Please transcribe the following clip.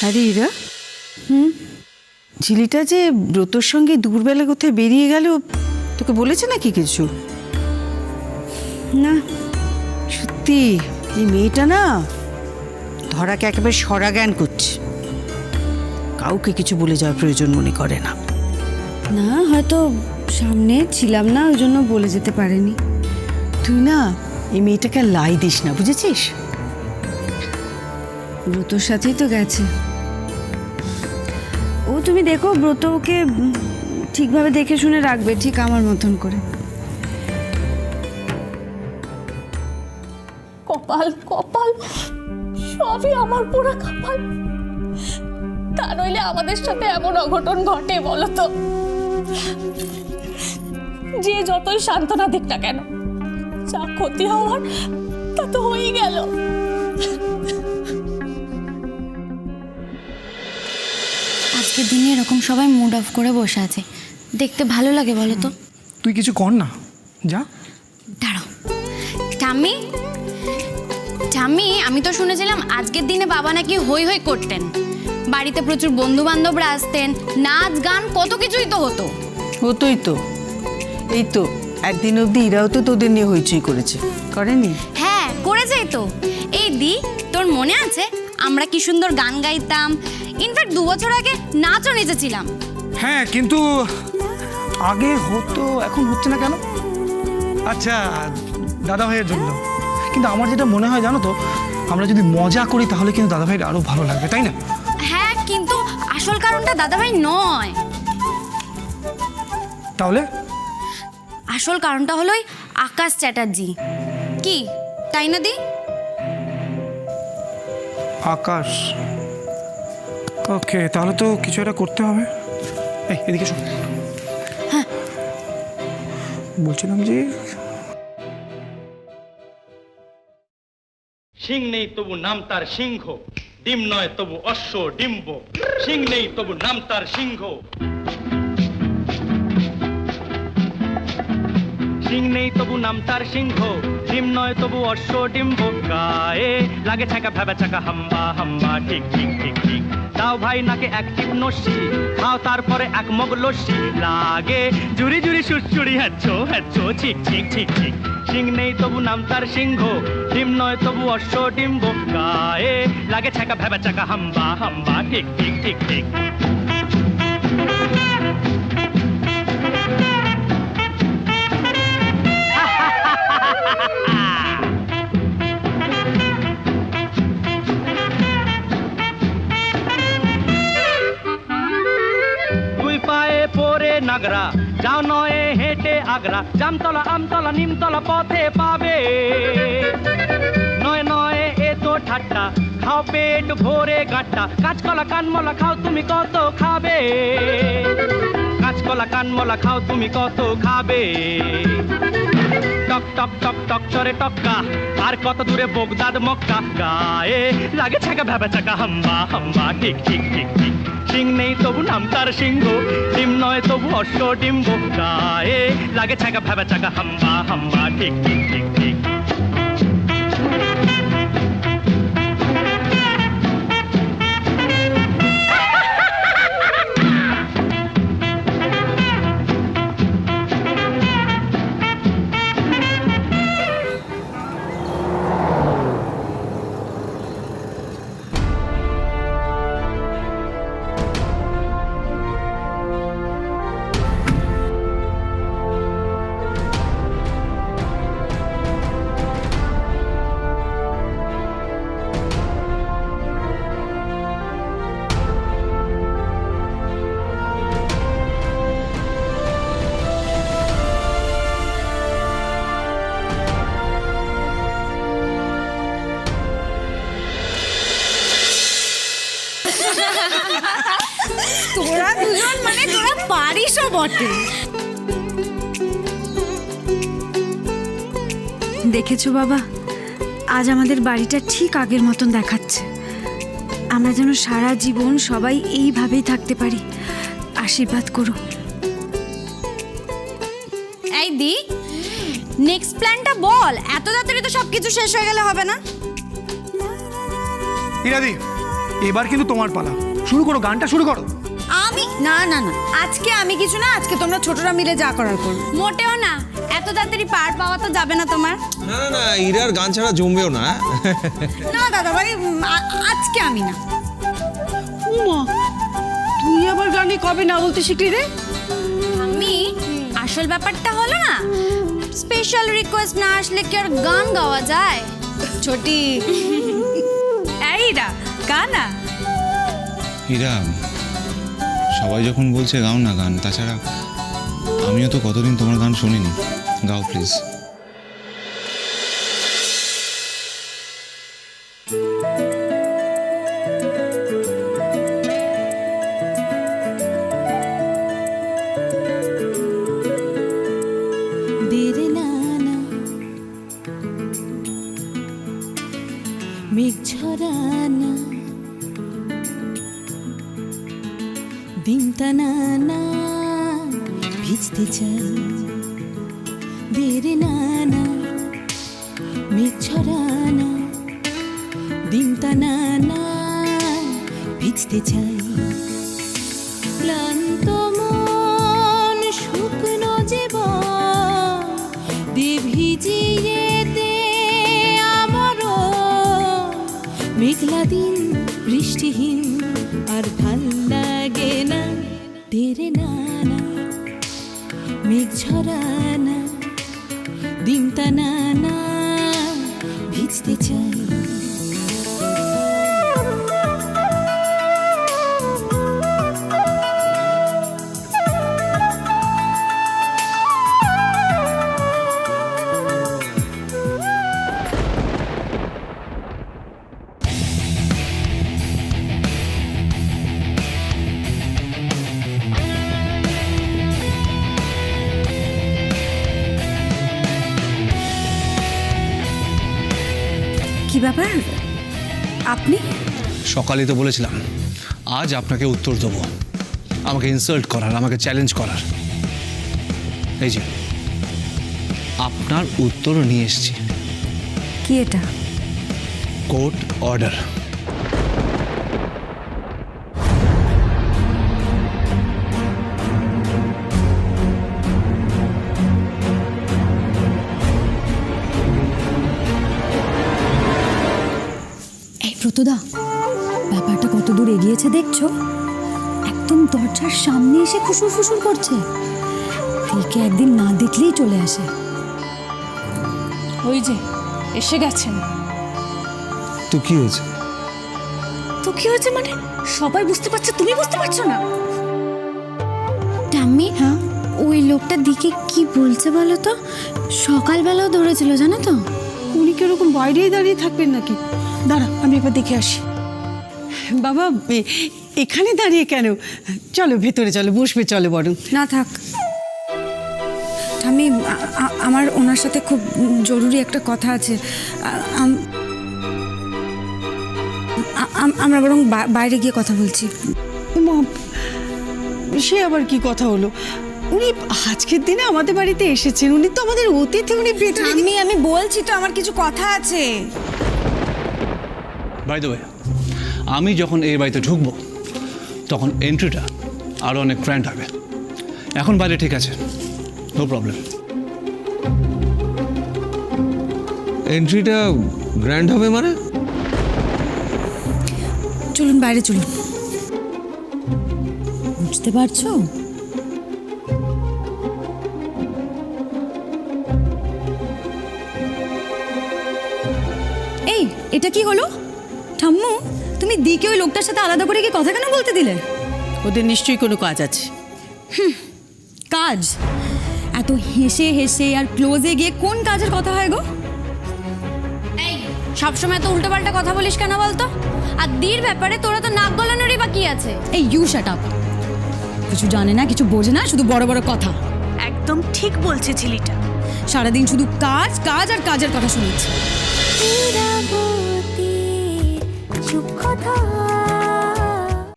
আরে ইরা, ঝিলিটা যে ব্রতর সঙ্গে দুপুরবেলা কোথায় বেরিয়ে গেল, তোকে বলেছে নাকি কিছু? না। সত্যি এই মেয়েটা না ধরাকে একেবারে সরা জ্ঞান করছে, কাউকে কিছু বলে যাওয়ার প্রয়োজন মনে করে না। না, হয়তো সামনে ছিলাম না, ওই জন্য বলে যেতে পারেনি। তুই না এই মেয়েটাকে আর লাই দিস না, বুঝেছিস? ব্রতর সাথেই তো গেছে ও। তুমি দেখো, ব্রত ওকে ঠিকভাবে দেখে শুনে রাখবে, ঠিক আমার মতন করে। কপাল কপাল, সবই আমার পোড়া কপাল। তা নইলে আমাদের সাথে এমন অঘটন ঘটে বলতো? যে যতই সান্ত্বনা দিক না কেন, যা ক্ষতি হওয়ার তা তো হয়েই গেল। আজকের দিনে এরকম সবাই মুড অফ করে বসে আছে, দেখতে ভালো লাগে বলো তো? তুই কিছু কর না, যা। দাঁড়াও ঠাম্মি, ঠাম্মি, আমি তো শুনেছিলাম আজকের দিনে বাবা নাকি হই হই করতেন, বাড়িতে প্রচুর বন্ধু বান্ধবরা আসতেন, নাচ গান কত কিছুই তো হতো। হতোই তো, এই তো একদিন অবধি ইরাও তো তোদের নিয়ে হইচই করেছে, করেনি? হ্যাঁ করেছেই তো। এই দি, তোর মনে আছে আমরা কি সুন্দর গান গাইতাম? ইনফ্যাক্ট 2 বছর আগে নাচও নেচেছিলাম। হ্যাঁ, কিন্তু আগে হতো, এখন হচ্ছে না কেন? আচ্ছা, দাদা ভাইয়ের জন্য। কিন্তু আমার যেটা মনে হয় জানো তো, আমরা যদি মজা করি তাহলে কিন্তু দাদা ভাইয়ের আরো ভালো লাগবে, তাই না? হ্যাঁ, কিন্তু আসল কারণটা দাদাভাই নয়। তাহলে আসল কারণটা হলো ওই আকাশ চ্যাটার্জি। কি তাই না দি? আকাশ। ওকে, তাহলে তো কিছু একটা করতে হবে। এই এদিকে শোন। হ্যাঁ, বলছিলাম যে সিং নেই তবু নাম তার সিংহ, ডিম নয় তবু অশ্ব ডিম্ব। সিং নেই তবু নাম তার সিংহ, সিং নেই তবু নাম তার সিংহ, ডিম নয় তবু অশ্ব ডিম্ব। গায়ে লাগে ছাকা ভেবা চাকা হাম্বা হাম্বা, ঠিক ঠিক ঠিক ঠিক। দাও ভাই নাকে এক টিপ নস্যি, খাও তারপরে এক মগ লস্যি। লাগে জুড়ি জুড়ি সুড়সুড়ি, হ্যাচ্ছো হ্যাচ্ছো, ঠিক ঠিক ঠিক ঠিক। সিং নেই তবু নাম তার সিংহ, ডিম নয় তবু অশ্ব ডিম্ব। গায়ে লাগে ছাকা ভেবা চাকা হাম্বা হাম্বা, ঠিক ঠিক ঠিক ঠিক। দুই পায়ে পরে নাগরা, যাও নয় হেঁটে আগ্রা। জামতলা আমতলা নিমতলা পথে পাবে, নয় নয় এ তো ঠাট্টা। খাও পেট ভরে গাট্টা, কাঁচকলা কানমলা খাও তুমি কত খাবে? কাঁচকলা কানমলা খাও তুমি কত খাবে? টক টক টক টক চরে টক্কা, আর কত দূরে বগদাদ মক্কা। গায়ে লাগে ছাকা ভেবা চাকা হাম্বা হাম্বা, ঠিক ঠিক ঠিক ঠিক। সিং নেই তবু নাম তার সিংহ, ডিম নয় তবু অশ্ব ডিম্ব। গায়ে লাগে ছাকা ভেবা চাকা হাম্বা হাম্বা, ঠিক ঠিক ঠিক ঠিক। তোরা দুজন মানে তোরা পারিসও বটে। দেখেছো বাবা, আজ আমাদের বাড়িটা ঠিক আগের মতন দেখাচ্ছে। আমরা যেন সারা জীবন সবাই এইভাবেই থাকতে পারি। আশীর্বাদ করো। এই দি, নেক্সট প্ল্যানটা বল। এত তাড়াতাড়ি তো সবকিছু শেষ হয়ে গেলে হবে না। ইরাদি, এবার কিন্তু তোমার পালা, শুরু করো, গানটা শুরু করো। আমি না না না, আজকে আমি কিছু না, আজকে তোমরা ছোটরা মিলে যা করার করো। মোটেও না, এত তাড়াতাড়ি পার পাওয়া তো যাবে না তোমার। না না না, ইরার গান ছাড়া জমবেও না। না দাদা ভাই, আজকে আমি না। উমা, তুই আবার গানে কবে না বলতে শিখলি রে? আমি আসল ব্যাপারটা হলো না, স্পেশাল রিকোয়েস্ট না আসলে কি আর গান গাওয়া যায়? ছোটি এইরা গানা ইরা, সবাই যখন বলছে গাও না গান, তাছাড়া আমিও তো কতদিন তোমার গান শুনিনি, গাও প্লিজ। দেরে নানা মেঘ ঝরানা দিনটা নানা ভিজতে চাই। দেরে নানা মেঘ ঝরানা দিনটা নানা ভিজতে চাই। ক্লান্ত মন শুকনো জীবন দিয়ে ভিজিয়ে দে আমারও। মেঘলা দিন বৃষ্টিহীন আর ভাল লাগে না। দেরে নানা মেঘ ঝরানা দিনটা নানা ভিজতে চাই। কি ব্যাপার আপনি? সকালে তো বলেছিলাম আজ আপনাকে উত্তর দেবো, আমাকে ইনসাল্ট করার, আমাকে চ্যালেঞ্জ করার। এই যে আপনার উত্তর নিয়ে এসেছি। কি এটা? Court order. এই প্রতুদা, ব্যাপারটা কত দূর এগিয়েছে দেখছো? একদম দরজার সামনে এসে ফুসুর ফুসুর করছে। দিকে একদিন না দেখলেই চলে আসে। ওই যে এসে গেছেন। তো কি হয়েছে? তো কি হয়েছে মানে? সবাই বুঝতে পারছে, তুমি বুঝতে পারছো না? টাম্মি, ওই লোকটা দিকে কি বলছে বলো তো? সকালবেলাও ধরেছিল জানো তো। উনি কি ওরকম বাইরেই দাঁড়িয়ে থাকবেন নাকি? দাঁড়া, আমি একবার দেখে আসি। বাবা, এখানে দাঁড়িয়ে কেন? চলো ভেতরে চলো, বসবে চলো বরং। না থাক, আমি আমার ওনার সাথে খুব জরুরি একটা কথা আছে। আমরা বরং বাইরে গিয়ে কথা বলছি। মা, সে আবার কি কথা হলো? উনি আজকের দিনে আমাদের বাড়িতে এসেছেন, উনি তো আমাদের অতিথি, উনি ভেতরে। আমি বলছি তো, আমার কিছু কথা আছে। বাই দ্য ওয়ে, আমি যখন এই বাড়িতে ঢুকবো তখন এন্ট্রিটা আরও অনেক গ্র্যান্ড হবে। এখন বাইরে ঠিক আছে, নো প্রবলেম। এন্ট্রিটা গ্র্যান্ড হবে মানে? চলুন বাইরে চলুন। বুঝতে পারছো? এই, এটা কি হলো? ঠাম্মু, তুমি দিকে ওই লোকটার সাথে আলাদা করে কি কথা কেন বলতে দিলে? ওদের নিশ্চয়ই কোনো কাজ আছে। কাজ? এত হেসে হেসে আর ক্লোজে গিয়ে কোন কাজের কথা হয় গো? এই সবসময় তো উল্টোপাল্টা কথা বলিস কেন বলতো? আর দির ব্যাপারে তোরা তো নাক গলানোরই বা কি আছে? এই ইউ শাট আপ। কিছু জানে না, কিছু বোঝে না, শুধু বড় বড় কথা। একদম ঠিক বলছে ছেলেটা। সারাদিন শুধু কাজ কাজ আর কাজের কথা শুনেছি। চুপ কথা